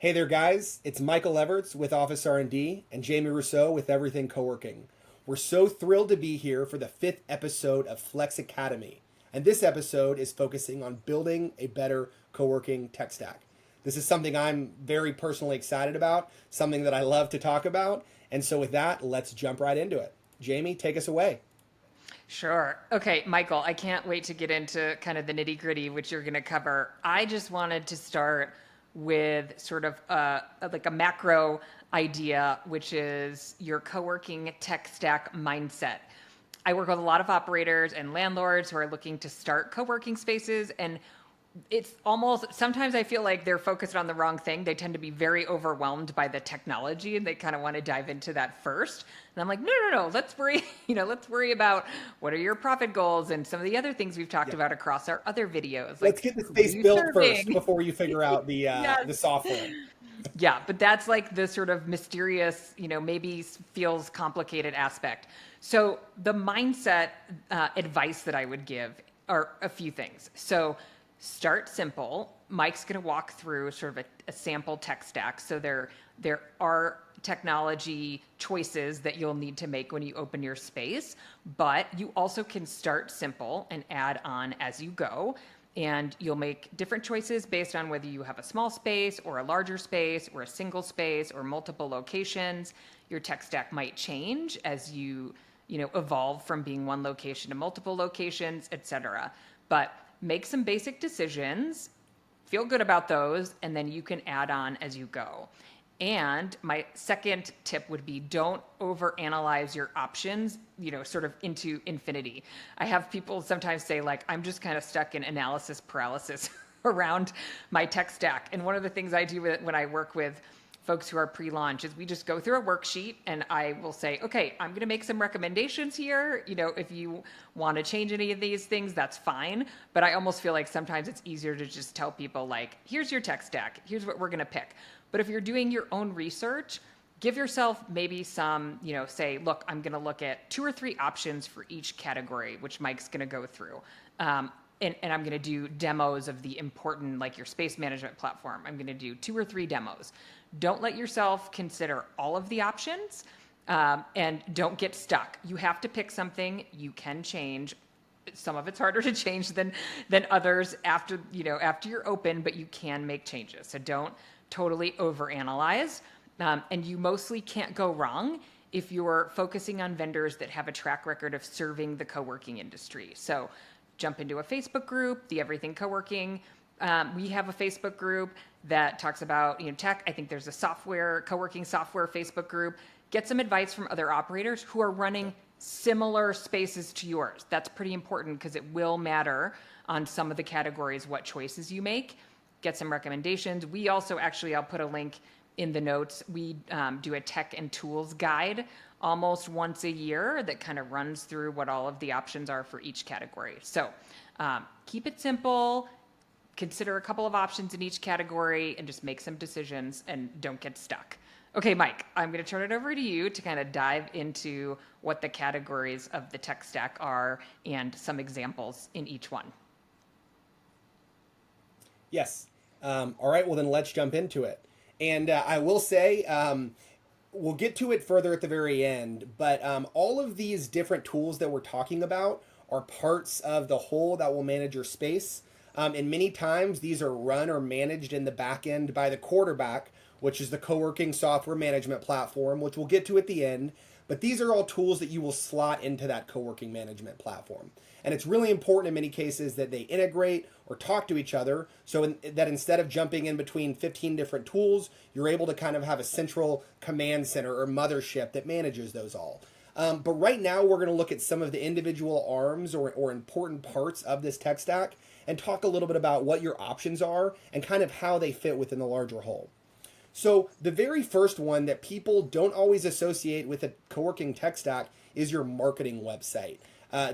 Hey there, guys. It's Michael Everts with OfficeRND and Jamie Russo with Everything Coworking. We're so thrilled to be here for the fifth episode of Flex Academy. And this episode is focusing on building a better coworking tech stack. This is something I'm very personally excited about, something that I love to talk about. And so, with that, let's jump right into it. Jamie, take us away. Sure. Okay, Michael, I can't wait to get into kind of the nitty gritty, which you're going to cover. I just wanted to start with sort of like a macro idea, which is your co-working tech stack mindset. I work with a lot of operators and landlords who are looking to start co-working spaces, and it's almost sometimes I feel like they're focused on the wrong thing. They tend to be very overwhelmed by the technology and they kind of want to dive into that first. And I'm like, no, no, no, let's worry, let's worry about what are your profit goals and some of the other things we've talked Yeah. about across our other videos, Let's like get the who are space you built first serving? before you figure out the Yes. software. Yeah, but that's like the sort of mysterious, maybe feels complicated aspect. So the mindset advice that I would give are a few things. So start simple. Mike's going to walk through sort of a sample tech stack. So there are technology choices that you'll need to make when you open your space, but you also can start simple and add on as you go. And you'll make different choices based on whether you have a small space or a larger space or a single space or multiple locations. Your tech stack might change as you evolve from being one location to multiple locations, etc. But make some basic decisions, feel good about those, and then you can add on as you go. And my second tip would be don't overanalyze your options, sort of into infinity. I have people sometimes say, like, I'm just kind of stuck in analysis paralysis around my tech stack. And one of the things I do when I work with folks who are pre-launch is we just go through a worksheet and I will say, okay, I'm going to make some recommendations here. If you want to change any of these things, that's fine. But I almost feel like sometimes it's easier to just tell people, like, here's your tech stack. Here's what we're going to pick. But if you're doing your own research, give yourself maybe some, say, look, I'm going to look at 2 or 3 options for each category, which Mike's going to go through. And I'm going to do demos of the important, like your space management platform. I'm going to do 2 or 3 demos. Don't let yourself consider all of the options, and don't get stuck. You have to pick something you can change. Some of it's harder to change than others after you're open, but you can make changes. So don't totally overanalyze. And you mostly can't go wrong if you're focusing on vendors that have a track record of serving the co-working industry. So jump into a Facebook group, the Everything Co-working. We have a Facebook group that talks about tech. I think there's a co-working software Facebook group. Get some advice from other operators who are running similar spaces to yours. That's pretty important because it will matter on some of the categories what choices you make. Get some recommendations. We also actually, I'll put a link in the notes. We do a tech and tools guide almost once a year that kind of runs through what all of the options are for each category. So keep it simple, consider a couple of options in each category, and just make some decisions and don't get stuck. Okay, Mike, I'm going to turn it over to you to kind of dive into what the categories of the tech stack are and some examples in each one. Yes. All right. Well, then let's jump into it. And I will say, we'll get to it further at the very end, but all of these different tools that we're talking about are parts of the whole that will manage your space. And many times these are run or managed in the back end by the quarterback, which is the co-working software management platform, which we'll get to at the end. But these are all tools that you will slot into that co-working management platform. And it's really important in many cases that they integrate or talk to each other so that instead of jumping in between 15 different tools, you're able to kind of have a central command center or mothership that manages those all. But right now, we're going to look at some of the individual arms or important parts of this tech stack and talk a little bit about what your options are and kind of how they fit within the larger whole. So the very first one that people don't always associate with a co-working tech stack is your marketing website.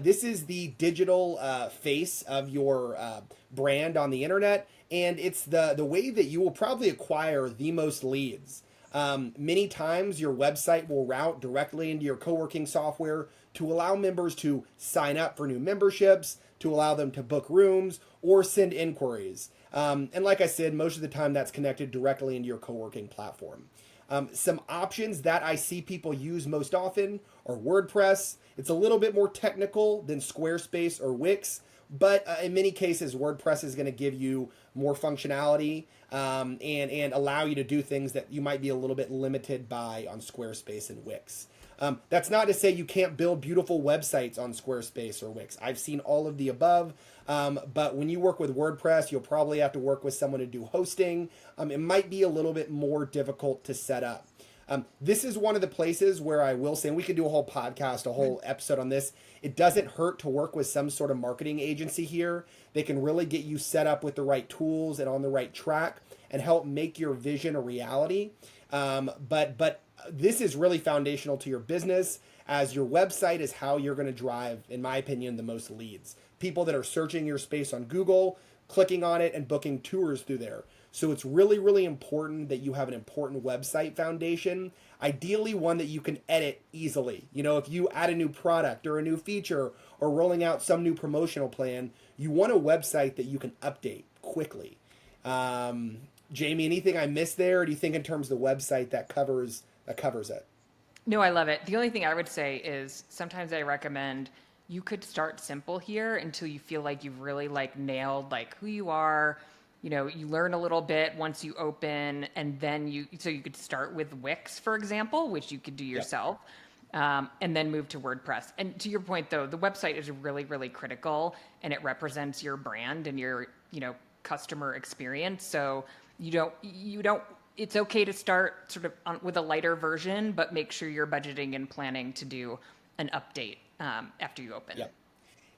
This is the digital face of your brand on the internet, and it's the way that you will probably acquire the most leads. Many times your website will route directly into your co-working software to allow members to sign up for new memberships, to allow them to book rooms or send inquiries. And like I said, most of the time that's connected directly into your co-working platform. Some options that I see people use most often are WordPress. It's a little bit more technical than Squarespace or Wix, but in many cases, WordPress is going to give you more functionality and allow you to do things that you might be a little bit limited by on Squarespace and Wix. That's not to say you can't build beautiful websites on Squarespace or Wix. I've seen all of the above, but when you work with WordPress, you'll probably have to work with someone to do hosting. It might be a little bit more difficult to set up. This is one of the places where I will say, and we could do a whole podcast, a whole episode on this. It doesn't hurt to work with some sort of marketing agency here. They can really get you set up with the right tools and on the right track and help make your vision a reality. But this is really foundational to your business, as your website is how you're going to drive, in my opinion, the most leads. People that are searching your space on Google, clicking on it, and booking tours through there. So it's really, really important that you have an important website foundation, ideally one that you can edit easily. You know, if you add a new product or a new feature or rolling out some new promotional plan, you want a website that you can update quickly. Jamie, anything I missed there? Or do you think in terms of the website that covers it? No, I love it. The only thing I would say is sometimes I recommend you could start simple here until you feel like you've really like nailed like who you are. You know, you learn a little bit once you open, and then you could start with Wix, for example, which you could do Yep. yourself. And then move to WordPress. And to your point, though, the website is really, really critical, and it represents your brand and your, customer experience. So you don't. It's okay to start sort of with a lighter version, but make sure you're budgeting and planning to do an update after you open. Yep.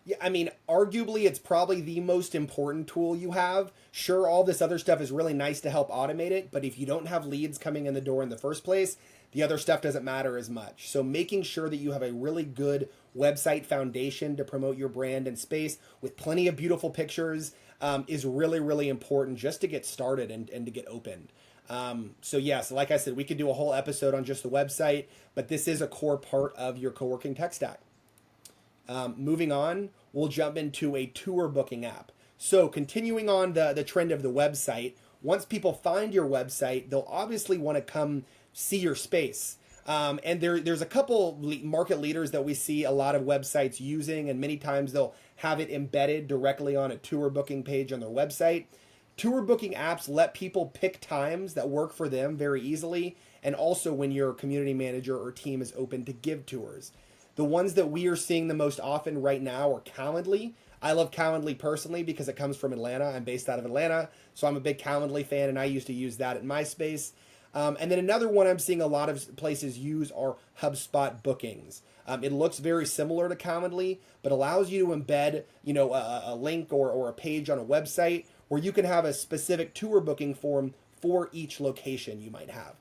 Yeah, I mean, arguably, it's probably the most important tool you have. Sure, all this other stuff is really nice to help automate it, but if you don't have leads coming in the door in the first place, the other stuff doesn't matter as much. So making sure that you have a really good website foundation to promote your brand and space with plenty of beautiful pictures is really, really important just to get started and to get opened. So yes, like I said, we could do a whole episode on just the website, but this is a core part of your co-working tech stack. Moving on, we'll jump into a tour booking app. So continuing on the trend of the website, once people find your website, they'll obviously want to come see your space. And there's a couple market leaders that we see a lot of websites using, and many times they'll have it embedded directly on a tour booking page on their website. Tour booking apps let people pick times that work for them very easily, and also when your community manager or team is open to give tours. The ones that we are seeing the most often right now are Calendly. I love Calendly personally because it comes from Atlanta. I'm based out of Atlanta, so I'm a big Calendly fan, and I used to use that in my space. And then another one I'm seeing a lot of places use are HubSpot bookings. It looks very similar to Calendly, but allows you to embed, a link or a page on a website where you can have a specific tour booking form for each location you might have.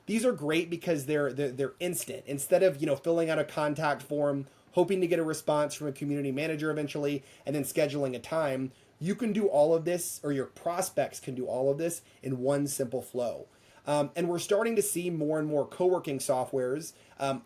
These are great because they're instant. Instead of filling out a contact form, hoping to get a response from a community manager eventually, and then scheduling a time, you can do all of this, or your prospects can do all of this in one simple flow. And we're starting to see more and more co-working softwares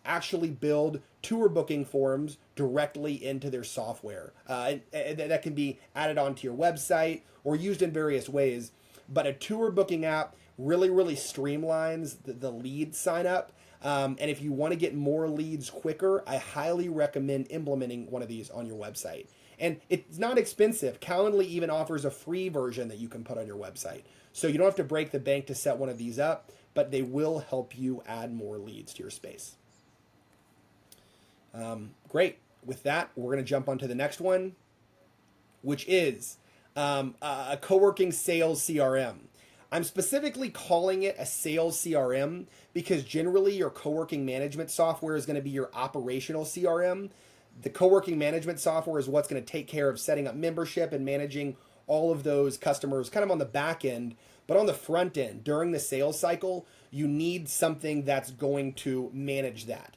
actually build tour booking forms directly into their software. And that can be added onto your website or used in various ways. But a tour booking app really, really streamlines the lead sign up. And if you want to get more leads quicker, I highly recommend implementing one of these on your website. And it's not expensive. Calendly even offers a free version that you can put on your website. So you don't have to break the bank to set one of these up, but they will help you add more leads to your space. Great. With that, we're going to jump onto the next one, which is a co-working sales CRM. I'm specifically calling it a sales CRM because generally your co-working management software is going to be your operational CRM. The co-working management software is what's going to take care of setting up membership and managing all of those customers kind of on the back end. But on the front end, during the sales cycle, you need something that's going to manage that.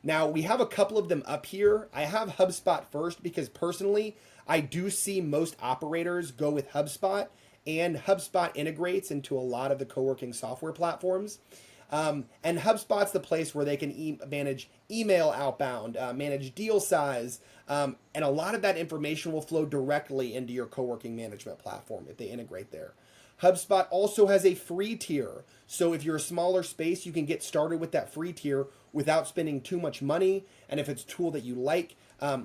Now, we have a couple of them up here. I have HubSpot first because personally, I do see most operators go with HubSpot, and HubSpot integrates into a lot of the co-working software platforms. And HubSpot's the place where they can manage email outbound, manage deal size, and a lot of that information will flow directly into your co-working management platform if they integrate there. HubSpot also has a free tier. So if you're a smaller space, you can get started with that free tier without spending too much money. And if it's a tool that you like,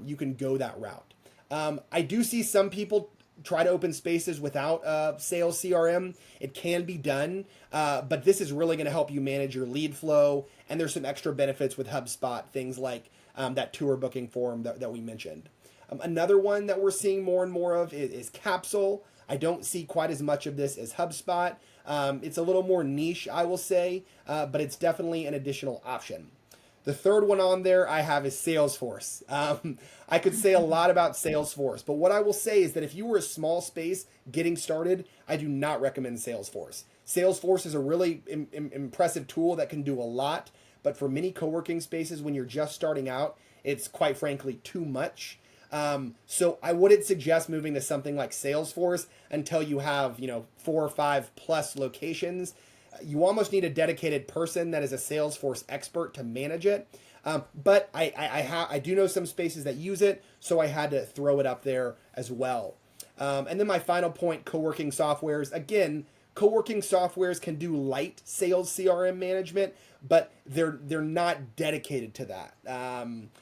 you can go that route. I do see some people try to open spaces without sales CRM. It can be done, but this is really going to help you manage your lead flow. And there's some extra benefits with HubSpot, things like that tour booking form that we mentioned. Another one that we're seeing more and more of is Capsule. I don't see quite as much of this as HubSpot. It's a little more niche, I will say, but it's definitely an additional option. The third one on there I have is Salesforce. I could say a lot about Salesforce, but what I will say is that if you were a small space getting started, I do not recommend Salesforce. Salesforce is a really impressive tool that can do a lot, but for many co-working spaces, when you're just starting out, it's quite frankly too much. So I wouldn't suggest moving to something like Salesforce until you have, 4 or 5 plus locations. You almost need a dedicated person that is a Salesforce expert to manage it. But I do know some spaces that use it, so I had to throw it up there as well. And then my final point, co-working softwares. Again, co-working softwares can do light sales CRM management, but they're not dedicated to that.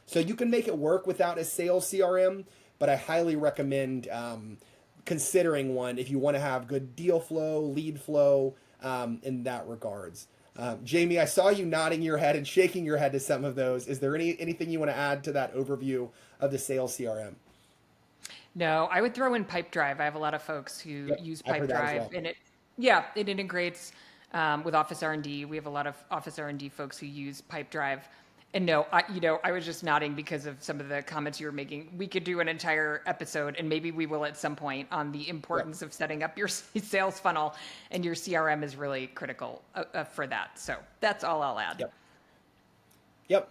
So you can make it work without a sales CRM, but I highly recommend considering one if you want to have good deal flow, lead flow, in that regards. Jamie, I saw you nodding your head and shaking your head to some of those. Is there anything you want to add to that overview of the sales CRM? No, I would throw in Pipedrive. I have a lot of folks who Yep, use I've heard that as Pipedrive, well. and it integrates with OfficeRND. We have a lot of OfficeRND folks who use Pipedrive. And no, I was just nodding because of some of the comments you were making. We could do an entire episode, and maybe we will at some point, on the Yep. importance of setting up your sales funnel, and your CRM is really critical for that. So that's all I'll add. Yep. Yep.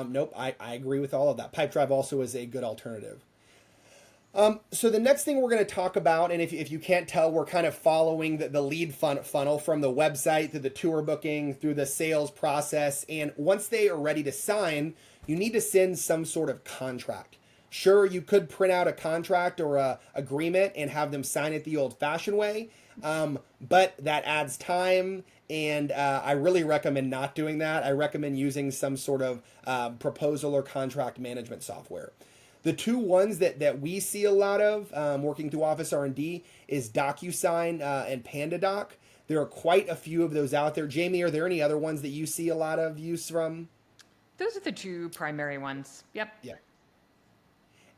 Nope, I agree with all of that. Pipedrive also is a good alternative. So the next thing we're going to talk about, and if you can't tell, we're kind of following the lead funnel from the website through the tour booking, through the sales process. And once they are ready to sign, you need to send some sort of contract. Sure, you could print out a contract or a agreement and have them sign it the old-fashioned way, but that adds time, and I really recommend not doing that. I recommend using some sort of proposal or contract management software. The two ones that we see a lot of working through OfficeRND is DocuSign and PandaDoc. There are quite a few of those out there. Jamie, are there any other ones that you see a lot of use from? Those are the two primary ones. Yep. Yeah.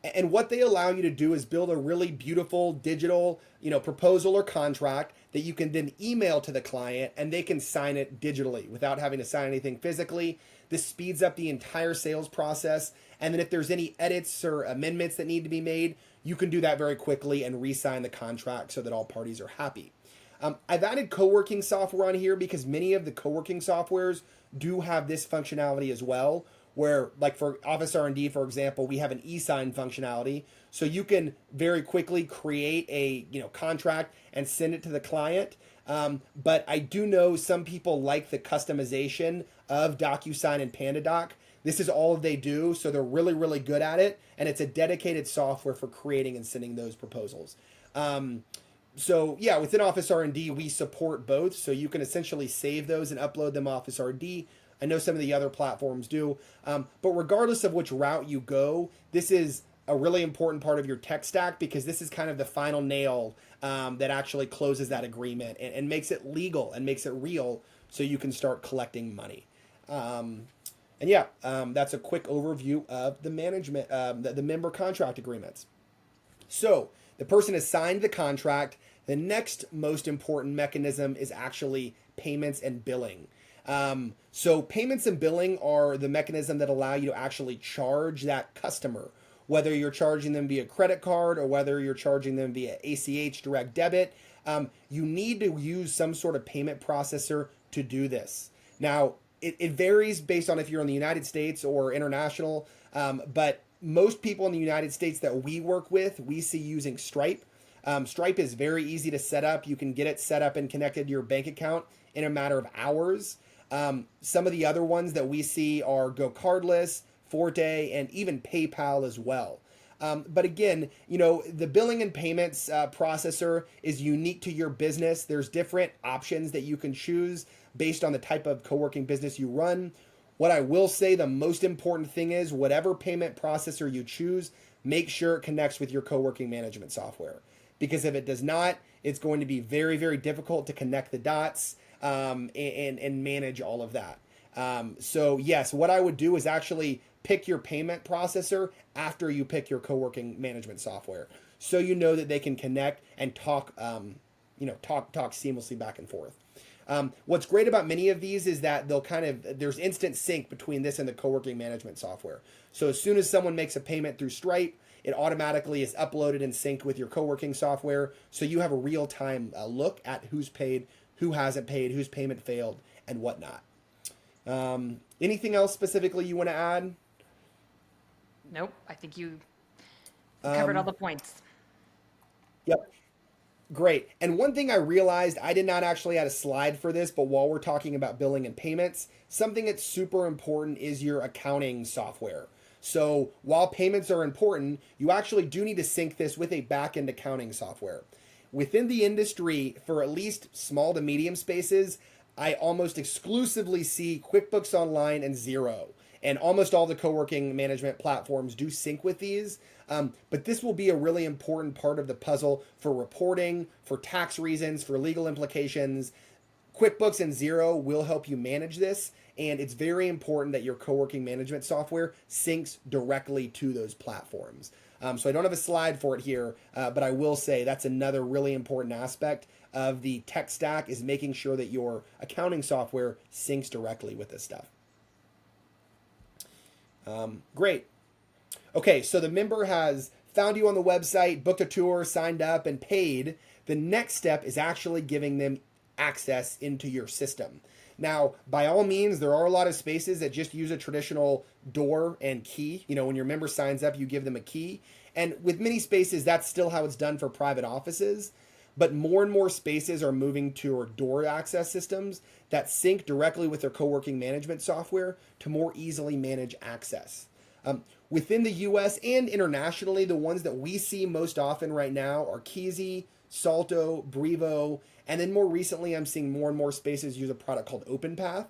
And what they allow you to do is build a really beautiful digital, proposal or contract that you can then email to the client and they can sign it digitally without having to sign anything physically. This speeds up the entire sales process. And then if there's any edits or amendments that need to be made, you can do that very quickly and re-sign the contract so that all parties are happy. I've added co-working software on here because many of the co-working softwares do have this functionality as well, where like for OfficeRND, for example, we have an e-sign functionality. So you can very quickly create a contract and send it to the client. But I do know some people like the customization of DocuSign and PandaDoc. This is all they do, so they're really, really good at it. And it's a dedicated software for creating and sending those proposals. So yeah, within OfficeRND, we support both. So you can essentially save those and upload them OfficeRND. I know some of the other platforms do. But regardless of which route you go, this is a really important part of your tech stack because this is kind of the final nail that actually closes that agreement and makes it legal and makes it real so you can start collecting money. That's a quick overview of the management, the member contract agreements. So the person has signed the contract. The next most important mechanism is actually payments and billing. So payments and billing are the mechanism that allow you to actually charge that customer, whether you're charging them via credit card or whether you're charging them via ACH direct debit. You need to use some sort of payment processor to do this. Now, it varies based on if you're in the United States or international, but most people in the United States that we work with, we see using Stripe. Stripe is very easy to set up. You can get it set up and connected to your bank account in a matter of hours. Some of the other ones that we see are Go Cardless, Forte, and even PayPal as well. But again, the billing and payments processor is unique to your business. There's different options that you can choose based on the type of co-working business you run. What I will say, the most important thing is whatever payment processor you choose, make sure it connects with your co-working management software. Because if it does not, it's going to be very, very difficult to connect the dots and manage all of that. So yes, what I would do is actually pick your payment processor after you pick your co-working management software, so you know that they can connect and talk, talk seamlessly back and forth. What's great about many of these is that there's instant sync between this and the co-working management software. So as soon as someone makes a payment through Stripe, it automatically is uploaded and synced with your co-working software. So you have a real-time look at who's paid, who hasn't paid, whose payment failed, and whatnot. Anything else specifically you want to add? Nope. I think you covered all the points. Yep. Great. And one thing I realized, I did not actually add a slide for this, but while we're talking about billing and payments, something that's super important is your accounting software. So while payments are important, you actually do need to sync this with a back-end accounting software. Within the industry, for at least small to medium spaces, I almost exclusively see QuickBooks Online and Xero. And almost all the co-working management platforms do sync with these. But this will be a really important part of the puzzle for reporting, for tax reasons, for legal implications. QuickBooks and Xero will help you manage this. And it's very important that your co-working management software syncs directly to those platforms. So I don't have a slide for it here, but I will say that's another really important aspect of the tech stack, is making sure that your accounting software syncs directly with this stuff. Great. Okay, so the member has found you on the website, booked a tour, signed up, and paid. The next step is actually giving them access into your system. Now, by all means, there are a lot of spaces that just use a traditional door and key. When your member signs up, you give them a key. And with many spaces, that's still how it's done for private offices. But more and more spaces are moving to door access systems that sync directly with their co-working management software to more easily manage access. Within the US and internationally, the ones that we see most often right now are Keezy, Salto, Brevo, and then more recently, I'm seeing more and more spaces use a product called OpenPath.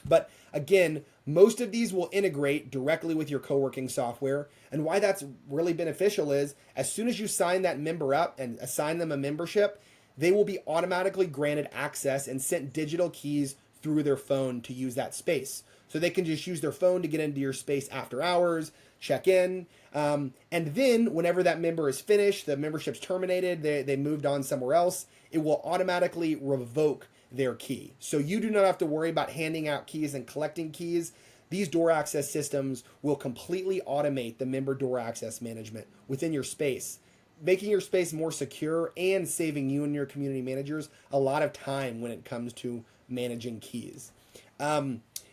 But again, most of these will integrate directly with your co-working software. And why that's really beneficial is as soon as you sign that member up and assign them a membership, they will be automatically granted access and sent digital keys through their phone to use that space. So they can just use their phone to get into your space after hours, check in. And then whenever that member is finished, the membership's terminated, they moved on somewhere else, it will automatically revoke their key. So you do not have to worry about handing out keys and collecting keys. These door access systems will completely automate the member door access management within your space, making your space more secure and saving you and your community managers a lot of time when it comes to managing keys.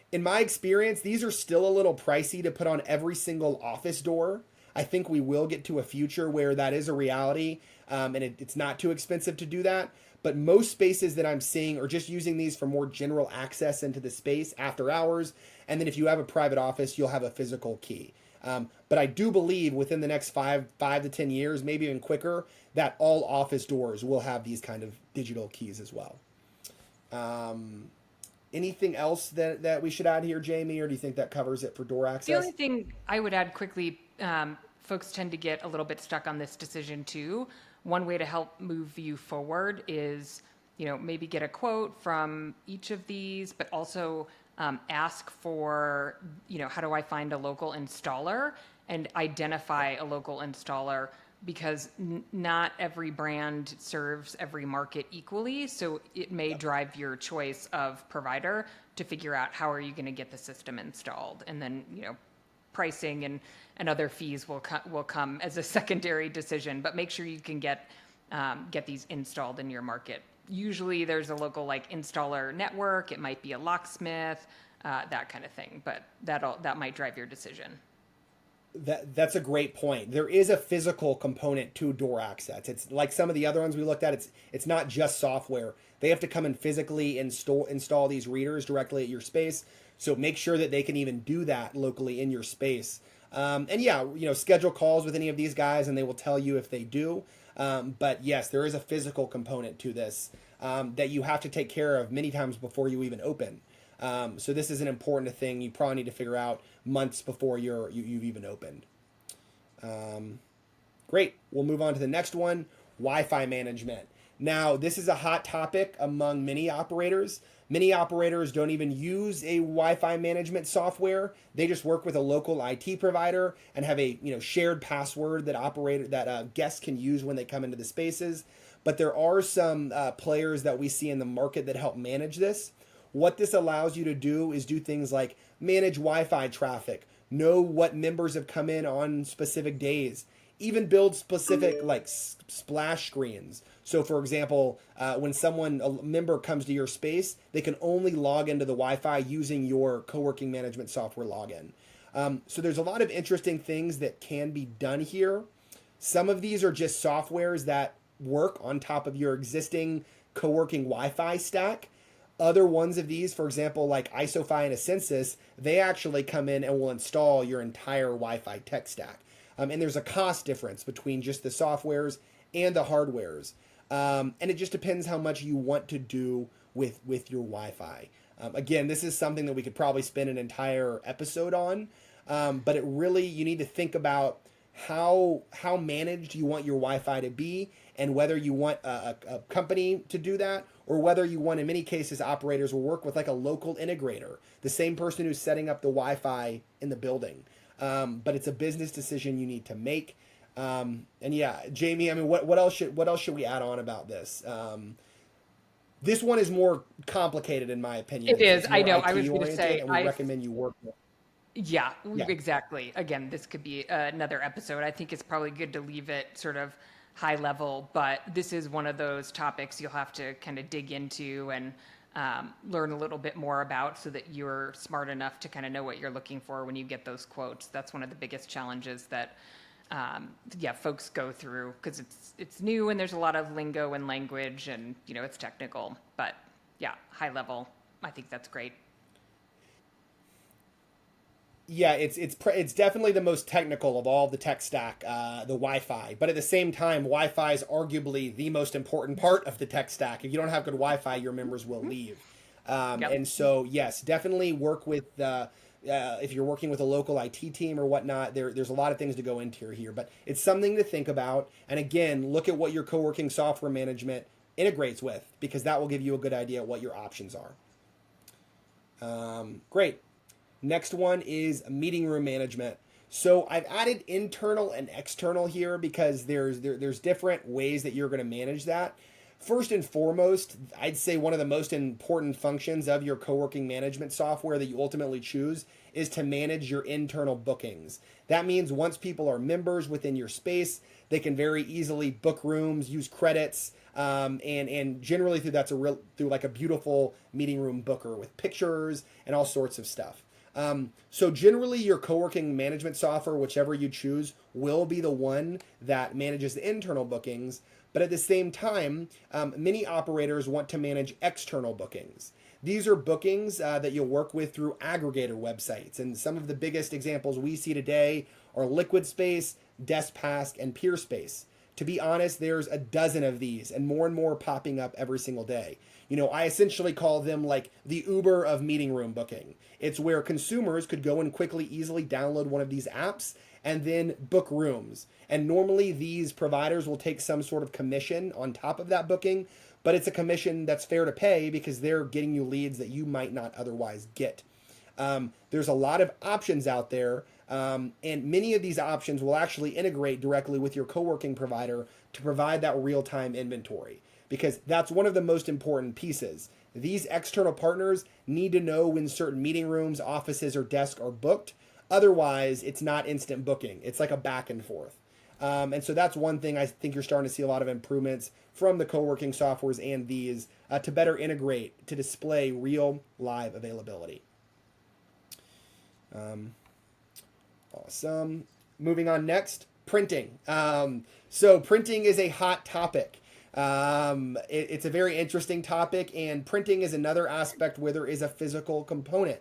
In my experience, these are still a little pricey to put on every single office door. I think we will get to a future where that is a reality, and it's not too expensive to do that. But most spaces that I'm seeing are just using these for more general access into the space after hours. And then if you have a private office, you'll have a physical key. But I do believe within the next 5 to 10 years, maybe even quicker, that all office doors will have these kind of digital keys as well. Anything else that we should add here, Jamie, or do you think that covers it for door access? The only thing I would add quickly, folks tend to get a little bit stuck on this decision too. One way to help move you forward is, maybe get a quote from each of these, but also ask for, how do I find a local installer, and identify a local installer, because not every brand serves every market equally. So it may drive your choice of provider to figure out how are you going to get the system installed. And then, pricing and other fees will come as a secondary decision, but make sure you can get these installed in your market. Usually there's a local installer network. It might be a locksmith, that kind of thing, but that might drive your decision. That's a great point. There is a physical component to door access. It's like some of the other ones we looked at. It's not just software. They have to come and physically install these readers directly at your space. So make sure that they can even do that locally in your space. And yeah, schedule calls with any of these guys, and they will tell you if they do. But yes, there is a physical component to this that you have to take care of many times before you even open. So this is an important thing you probably need to figure out months before you've even opened. Great. We'll move on to the next one, Wi-Fi management. Now, this is a hot topic among many operators. Many operators don't even use a Wi-Fi management software. They just work with a local IT provider and have a shared password that guests can use when they come into the spaces. But there are some players that we see in the market that help manage this. What this allows you to do is do things like manage Wi-Fi traffic, know what members have come in on specific days, even build specific splash screens. So for example, when a member comes to your space, they can only log into the Wi-Fi using your co-working management software login. So there's a lot of interesting things that can be done here. Some of these are just softwares that work on top of your existing co-working Wi-Fi stack. Other ones of these, for example, like ISOFI and Ascensus, they actually come in and will install your entire Wi-Fi tech stack. And there's a cost difference between just the softwares and the hardwares. And it just depends how much you want to do with your Wi-Fi. Again, this is something that we could probably spend an entire episode on. But you need to think about how managed you want your Wi-Fi to be, and whether you want a company to do that, or whether you want, in many cases, operators will work with like a local integrator, the same person who's setting up the Wi-Fi in the building. But it's a business decision you need to make. And yeah, Jamie, I mean, what else should we add on about this? This one is more complicated, in my opinion. It is. It's I more know. IT I was going to say, and we recommend you work with. yeah, Yeah. exactly. Again, this could be another episode. I think it's probably good to leave it sort of high level, but this is one of those topics you'll have to kind of dig into and learn a little bit more about, so that you're smart enough to kind of know what you're looking for when you get those quotes. That's one of the biggest challenges that folks go through, because it's new and there's a lot of lingo and language, and it's technical. But yeah, high level, I think that's great. Yeah, it's definitely the most technical of all the tech stack, the Wi-Fi. But at the same time, Wi-Fi is arguably the most important part of the tech stack. If you don't have good Wi-Fi, your members will leave. Yep. And so, yes, definitely work with if you're working with a local IT team or whatnot. There's a lot of things to go into here, but it's something to think about. And again, look at what your co-working software management integrates with, because that will give you a good idea what your options are. Great. Next one is meeting room management. So I've added internal and external here because there's different ways that you're going to manage that. First and foremost, I'd say one of the most important functions of your co-working management software that you ultimately choose is to manage your internal bookings. That means once people are members within your space, they can very easily book rooms, use credits, and generally through like a beautiful meeting room booker with pictures and all sorts of stuff. So generally your co-working management software, whichever you choose, will be the one that manages the internal bookings. But at the same time, many operators want to manage external bookings. These are bookings that you'll work with through aggregator websites. And some of the biggest examples we see today are Liquid Space, DeskPass, and PeerSpace. To be honest, there's a dozen of these and more popping up every single day. I essentially call them like the Uber of meeting room booking. It's where consumers could go and quickly, easily download one of these apps and then book rooms. And normally these providers will take some sort of commission on top of that booking, but it's a commission that's fair to pay because they're getting you leads that you might not otherwise get. There's a lot of options out there, and many of these options will actually integrate directly with your co-working provider to provide that real-time inventory, because that's one of the most important pieces. These external partners need to know when certain meeting rooms, offices, or desks are booked. Otherwise, it's not instant booking. It's like a back and forth. And so that's one thing I think you're starting to see a lot of improvements from the co-working softwares and these to better integrate to display real live availability. Awesome. Moving on next, printing. So printing is a hot topic. It's a very interesting topic, and printing is another aspect where there is a physical component.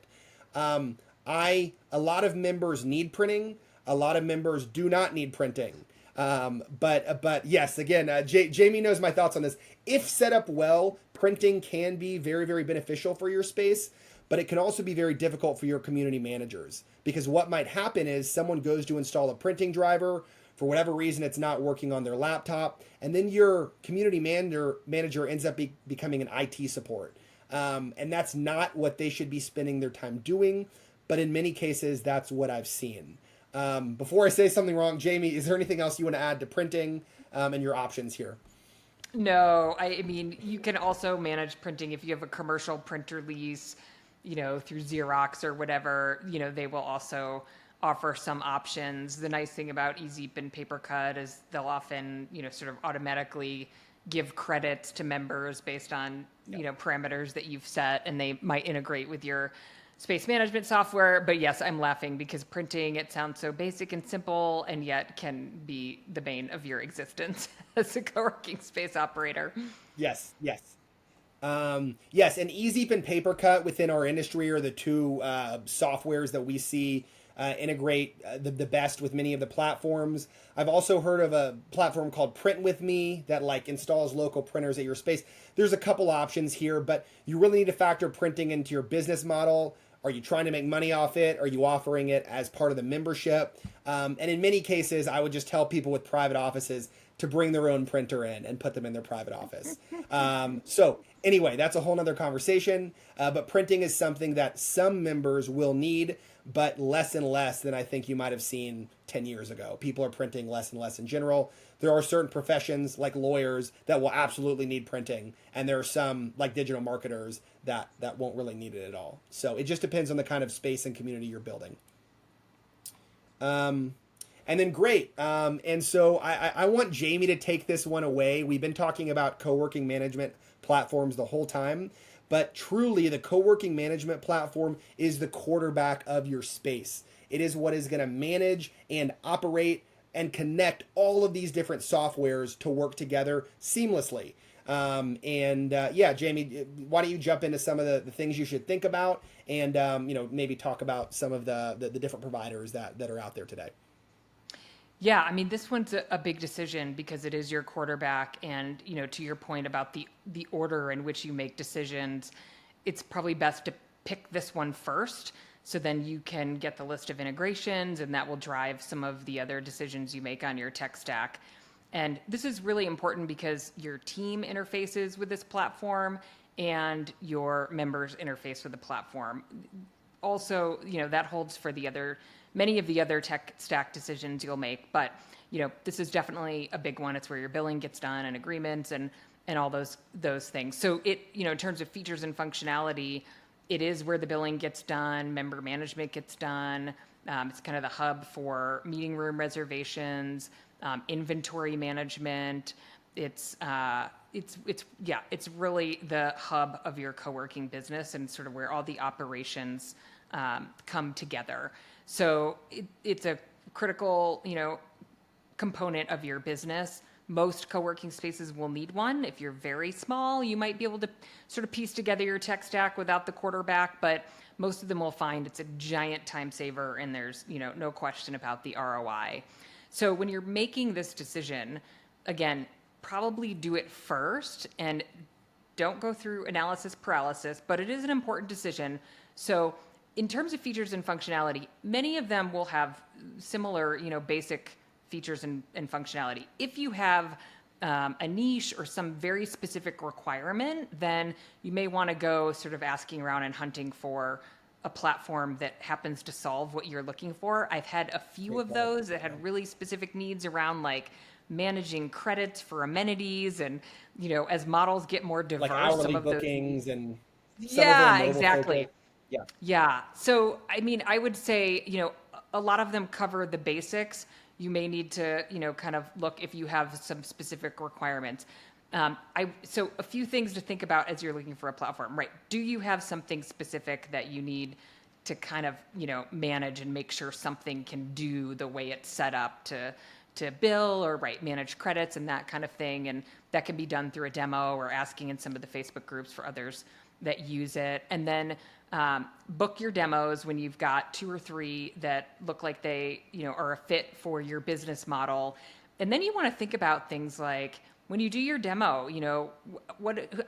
Um, a lot of members need printing. A lot of members do not need printing. But yes, again, Jamie knows my thoughts on this. If set up well, printing can be very, very beneficial for your space, but it can also be very difficult for your community managers, because what might happen is someone goes to install a printing driver. For whatever reason, it's not working on their laptop, and then your community manager ends up becoming an IT support. And that's not what they should be spending their time doing, but in many cases, that's what I've seen. Before I say something wrong, Jamie, is there anything else you want to add to printing and your options here? No, I mean, you can also manage printing if you have a commercial printer lease, through Xerox or whatever, they will also offer some options. The nice thing about eZeep and PaperCut is they'll often, sort of automatically give credits to members based on, parameters that you've set, and they might integrate with your space management software. But yes, I'm laughing because printing, it sounds so basic and simple, and yet can be the bane of your existence as a co-working space operator. Yes, yes. Yes, and eZeep and PaperCut within our industry are the two softwares that we see integrate the best with many of the platforms. I've also heard of a platform called Print With Me that like installs local printers at your space. There's a couple options here, but you really need to factor printing into your business model. Are you trying to make money off it? Are you offering it as part of the membership? And in many cases, I would just tell people with private offices to bring their own printer in and put them in their private office. So anyway, that's a whole nother conversation. But printing is something that some members will need, but less and less than I think you might have seen 10 years ago. People are printing less and less in general. There are certain professions like lawyers that will absolutely need printing, and there are some like digital marketers that won't really need it at all. So it just depends on the kind of space and community you're building. And then great. And so I want Jamie to take this one away. We've been talking about co-working management platforms the whole time, but truly the co-working management platform is the quarterback of your space. It is what is going to manage and operate and connect all of these different softwares to work together seamlessly. Yeah, Jamie, why don't you jump into some of the things you should think about, and maybe talk about some of the different providers that are out there today. Yeah, I mean, this one's a big decision because it is your quarterback, and to your point about the order in which you make decisions, it's probably best to pick this one first, so then you can get the list of integrations, and that will drive some of the other decisions you make on your tech stack. And this is really important because your team interfaces with this platform and your members interface with the platform. Also, that holds for many of the other tech stack decisions you'll make, but this is definitely a big one. It's where your billing gets done and agreements and all those things. So in terms of features and functionality, it is where the billing gets done, member management gets done. It's kind of the hub for meeting room reservations, inventory management. It's really the hub of your co-working business and sort of where all the operations come together. So it's a critical, component of your business. Most co-working spaces will need one. If you're very small, you might be able to sort of piece together your tech stack without the quarterback, but most of them will find it's a giant time saver, and there's, no question about the ROI. So when you're making this decision, again, probably do it first and don't go through analysis paralysis, but it is an important decision. So in terms of features and functionality, many of them will have similar, basic features and functionality. If you have a niche or some very specific requirement, then you may want to go sort of asking around and hunting for a platform that happens to solve what you're looking for. I've had a few of those that had really specific needs around like managing credits for amenities, and as models get more diverse, Like hourly some of bookings, and some of them are yeah, mobile exactly. focused. Yeah. Yeah. So, I mean, I would say, a lot of them cover the basics. You may need to, kind of look if you have some specific requirements. So a few things to think about as you're looking for a platform, right? Do you have something specific that you need kind of, manage and make sure something can do the way it's set up to bill or manage credits and that kind of thing. And that can be done through a demo or asking in some of the Facebook groups for others that use it. And then book your demos when you've got 2 or 3 that look like they, are a fit for your business model. And then you want to think about things like, when you do your demo,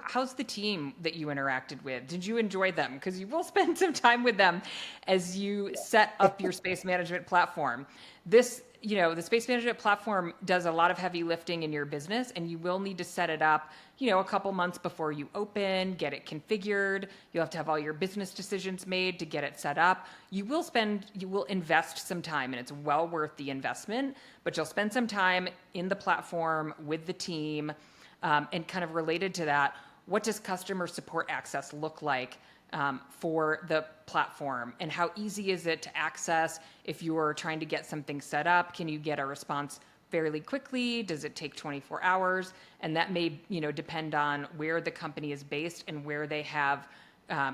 how's the team that you interacted with? Did you enjoy them? Because you will spend some time with them as you set up your space management platform. This, the space management platform does a lot of heavy lifting in your business, and you will need to set it up, a couple months before you open, get it configured. You'll have to have all your business decisions made to get it set up. You will invest some time, and it's well worth the investment, but you'll spend some time in the platform with the team. And kind of related to that, what does customer support access look like for the platform, and how easy is it to access? If you're trying to get something set up, can you get a response fairly quickly? Does it take 24 hours? And that may, depend on where the company is based and where they have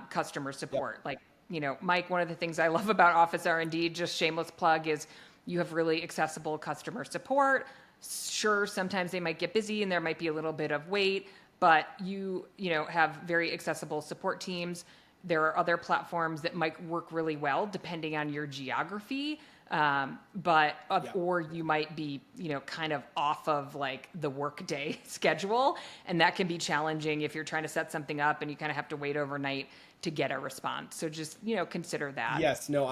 customer support. Yep. Like, Mike, one of the things I love about OfficeRND, just shameless plug, is you have really accessible customer support. Sure, sometimes they might get busy and there might be a little bit of wait, but you have very accessible support teams. There are other platforms that might work really well depending on your geography, or you might be, kind of off of like the workday schedule, and that can be challenging if you're trying to set something up and you kind of have to wait overnight to get a response. So just, consider that. Yes, no,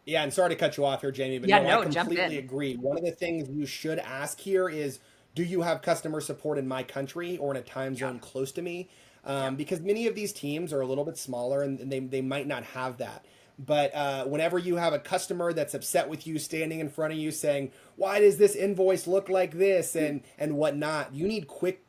yeah, and sorry to cut you off here, Jamie, but Yeah, no, I no, jump completely in. agree. One of the things you should ask here is, do you have customer support in my country or in a time Yeah. zone close to me? Yeah. Because many of these teams are a little bit smaller and they might not have that. But whenever you have a customer that's upset with you standing in front of you saying, why does this invoice look like this and whatnot, you need quick,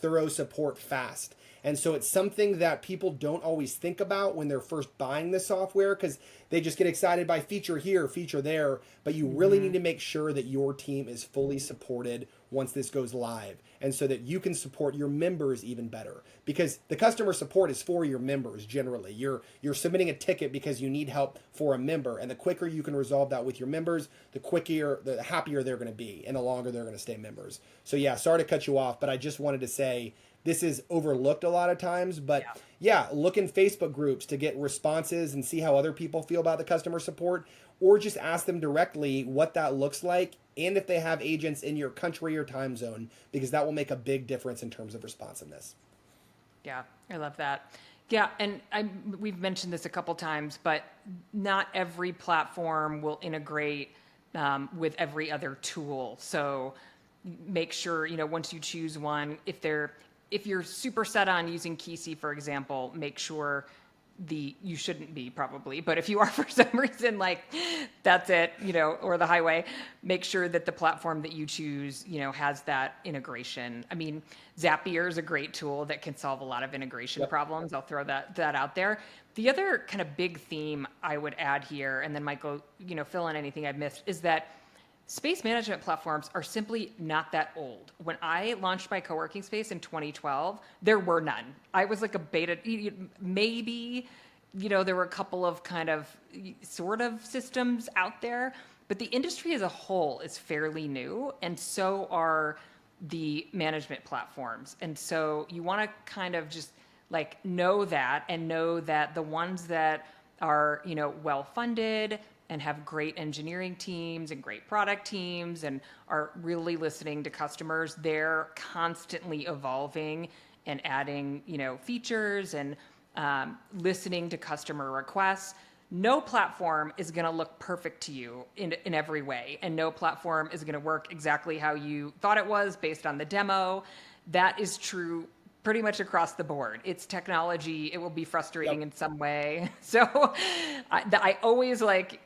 thorough support fast. And so it's something that people don't always think about when they're first buying the software, because they just get excited by feature here, feature there. But you really need to make sure that your team is fully supported once this goes live, and so that you can support your members even better. Because the customer support is for your members generally. You're submitting a ticket because you need help for a member, and the quicker you can resolve that with your members, the happier they're going to be, and the longer they're going to stay members. So yeah, sorry to cut you off, but I just wanted to say, this is overlooked a lot of times, but yeah, look in Facebook groups to get responses and see how other people feel about the customer support, or just ask them directly what that looks like and if they have agents in your country or time zone, because that will make a big difference in terms of responsiveness. Yeah, I love that. Yeah, and we've mentioned this a couple times, but not every platform will integrate with every other tool. So make sure, once you choose one, if you're super set on using Kisi, for example, make sure you shouldn't be probably, but if you are for some reason, like that's it, or the highway, make sure that the platform that you choose, has that integration. I mean, Zapier is a great tool that can solve a lot of integration problems. I'll throw that out there. The other kind of big theme I would add here, and then Michael, fill in anything I've missed, is that space management platforms are simply not that old. When I launched my co-working space in 2012, there were none. I was like a beta, maybe, there were a couple of kind of sort of systems out there, but the industry as a whole is fairly new, and so are the management platforms. And so you want to kind of just like know that, and know that the ones that are, well funded and have great engineering teams and great product teams and are really listening to customers, they're constantly evolving and adding, features and listening to customer requests. No platform is going to look perfect to you in every way, and no platform is going to work exactly how you thought it was based on the demo. That is true pretty much across the board. It's technology. It will be frustrating in some way. So I always like,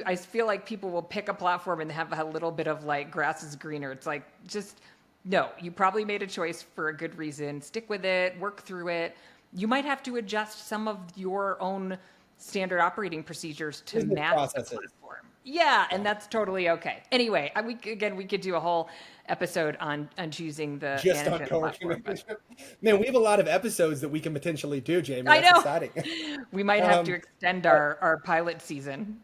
I feel like people will pick a platform and have a little bit of like grass is greener. It's like, just no, you probably made a choice for a good reason. Stick with it, work through it. You might have to adjust some of your own standard operating procedures to Business match the processes. platform. Yeah, and that's totally okay. Anyway, we could do a whole episode on choosing the Just on management coworking platform, but management. Man, we have a lot of episodes that we can potentially do, Jamie. I That's know exciting. we might have to um, extend uh, our pilot season.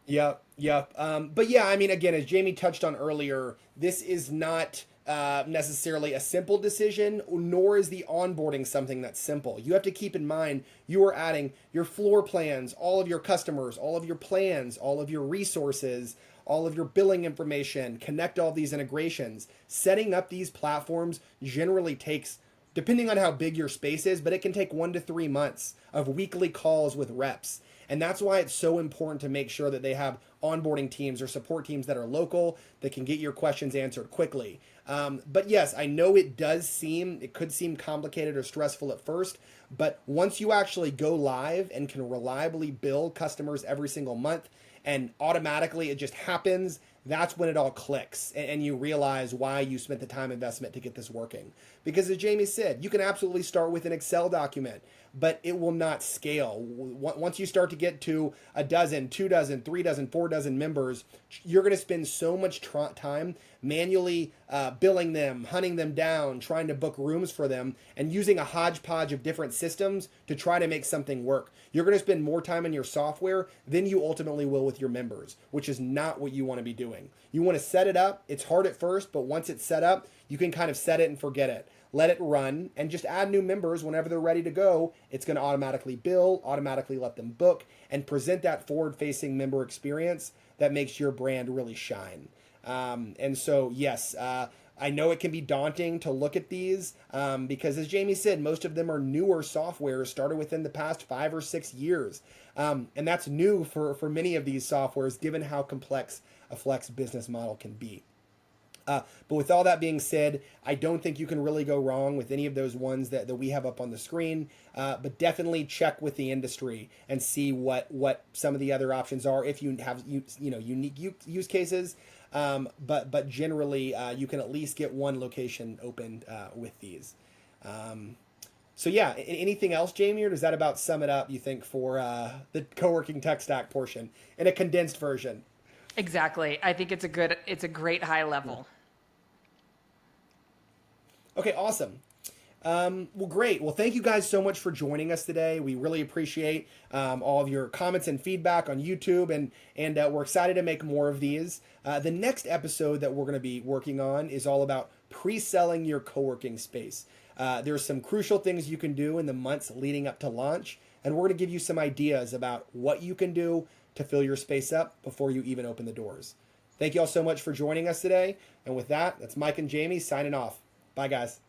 Yep, yep. But yeah, I mean, again, as Jamie touched on earlier, this is not necessarily a simple decision, nor is the onboarding something that's simple. You have to keep in mind you are adding your floor plans, all of your customers, all of your plans, all of your resources, all of your billing information, connect all these integrations. Setting up these platforms generally takes, depending on how big your space is, but it can take 1 to 3 months of weekly calls with reps. And that's why it's so important to make sure that they have onboarding teams or support teams that are local that can get your questions answered quickly. But yes, I know it could seem complicated or stressful at first, but once you actually go live and can reliably bill customers every single month and automatically it just happens, that's when it all clicks and you realize why you spent the time investment to get this working. Because as Jamie said, you can absolutely start with an Excel document, but it will not scale. Once you start to get to a dozen, 2 dozen, 3 dozen, 4 dozen members, you're going to spend so much time manually billing them, hunting them down, trying to book rooms for them, and using a hodgepodge of different systems to try to make something work. You're going to spend more time in your software than you ultimately will with your members, which is not what you want to be doing. You want to set it up. It's hard at first, but once it's set up, you can kind of set it and forget it. Let it run and just add new members whenever they're ready to go. It's going to automatically bill, automatically let them book, and present that forward-facing member experience that makes your brand really shine. And so, yes, I know it can be daunting to look at these because, as Jamie said, most of them are newer softwares started within the past 5 or 6 years. And that's new for many of these softwares, given how complex a flex business model can be. But with all that being said, I don't think you can really go wrong with any of those ones that we have up on the screen. But definitely check with the industry and see what some of the other options are if you have unique use cases. But generally, you can at least get one location opened with these. So yeah, anything else, Jamie, or does that about sum it up, you think, for the co-working tech stack portion in a condensed version? Exactly. I think it's a great high level. Okay, awesome. Well, great. Well, thank you guys so much for joining us today. We really appreciate all of your comments and feedback on YouTube, and we're excited to make more of these. The next episode that we're going to be working on is all about pre-selling your co-working space. There's some crucial things you can do in the months leading up to launch, and we're going to give you some ideas about what you can do to fill your space up before you even open the doors. Thank you all so much for joining us today. And with that, that's Mike and Jamie signing off. Bye, guys.